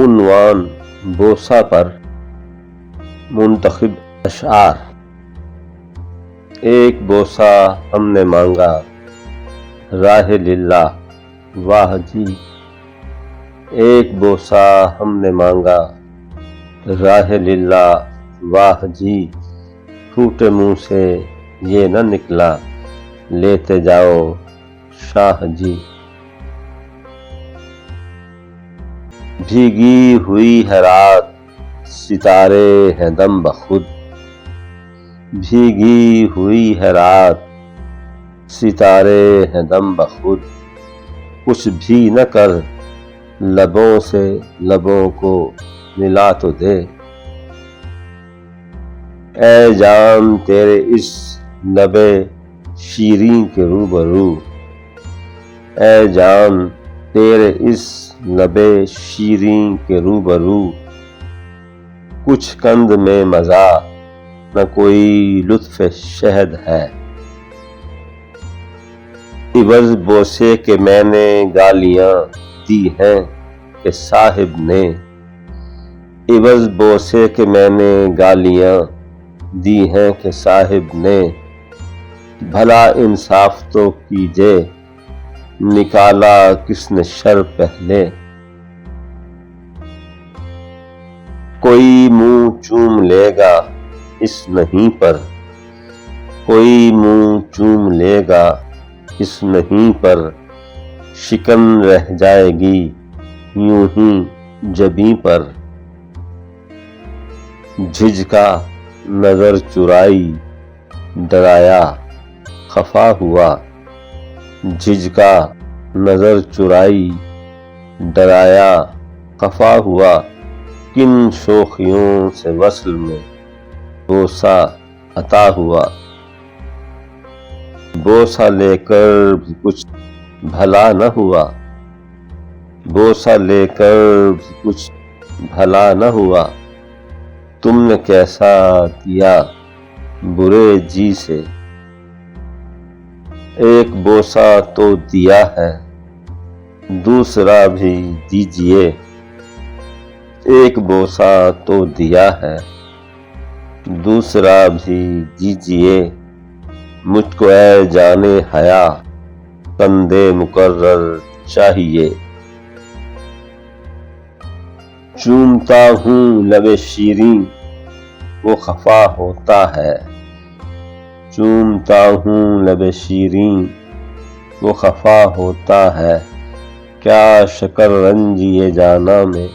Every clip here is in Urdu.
عنوان بوسہ پر منتخب اشعار۔ ایک بوسہ ہم نے مانگا راہ للہ واہ جی، ایک بوسہ ہم نے مانگا راہ للہ واہ جی، پھوٹے منہ سے یہ نہ نکلا لیتے جاؤ شاہ جی۔ بھیگی ہوئی ہے رات ستارے ہیں دم بخود، بھیگی ہوئی ہے رات ستارے ہیں دم بخود، کچھ بھی نہ کر لبوں سے لبوں کو ملا تو دے۔ اے جان تیرے اس لب شیریں کے روبرو، اے جان تیرے اس لب شیریں کے روبرو، کچھ قند میں مزہ نہ کوئی لطف شہد ہے۔ عوض بوسے کے میں نے گالیاں دی ہیں کہ صاحب نے، عوض بوسے کے میں نے گالیاں دی ہیں کہ صاحب نے، بھلا انصاف تو کیجے نکالا کس نے شر پہلے۔ کوئی منہ چوم لے گا اس نہیں پر، کوئی منہ چوم لے گا اس نہیں پر، شکن رہ جائے گی یوں ہی جبیں پر۔ جھجکا نظر چرائی ڈرایا خفا ہوا، جھجکا نظر چرائی ڈرایا خفا ہوا، کن شوخیوں سے وصل میں بوسہ عطا ہوا۔ بوسہ لے کر بھی کچھ بھلا نہ ہوا، بوسہ لے کر بھی کچھ بھلا نہ ہوا، تم نے کیسا دیا برے جی سے۔ ایک بوسہ تو دیا ہے دوسرا بھی دیجیے، ایک بوسہ تو دیا ہے دوسرا بھی دیجیے، مجھ کو اے جانے حیا قندِ مقرر چاہیے۔ چومتا ہوں لب شیریں وہ خفا ہوتا ہے، چومتا ہوں لب شیریں وہ خفا ہوتا ہے، کیا شکر رنج یہ جانا میں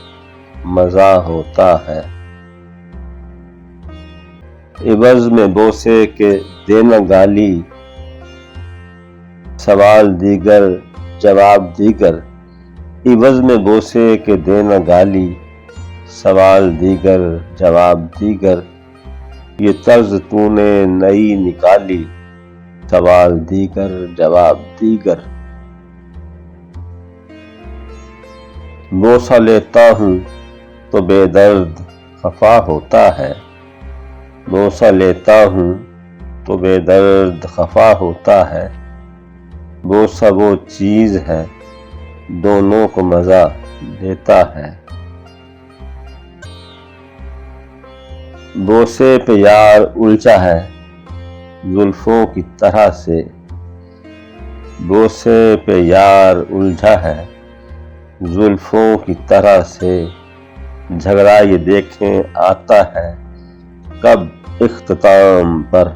مزہ ہوتا ہے۔ عوض میں بوسے کے دینا گالی، سوال دیگر جواب دیگر، عوض میں بوسے کے دینا گالی، سوال دیگر جواب دیگر، یہ طرز تو نے نئی نکالی، سوال دیگر جواب دیگر۔ بوسہ لیتا ہوں تو بے درد خفا ہوتا ہے، بوسہ لیتا ہوں تو بے درد خفا ہوتا ہے، بوسہ وہ چیز ہے دونوں کو مزہ دیتا ہے۔ بوسے پہ یار الجھا ہے زلفوں کی طرح سے، بوسے پہ یار الجھا ہے زلفوں کی طرح سے، جھگڑا یہ دیکھیں آتا ہے کب اختتام پر۔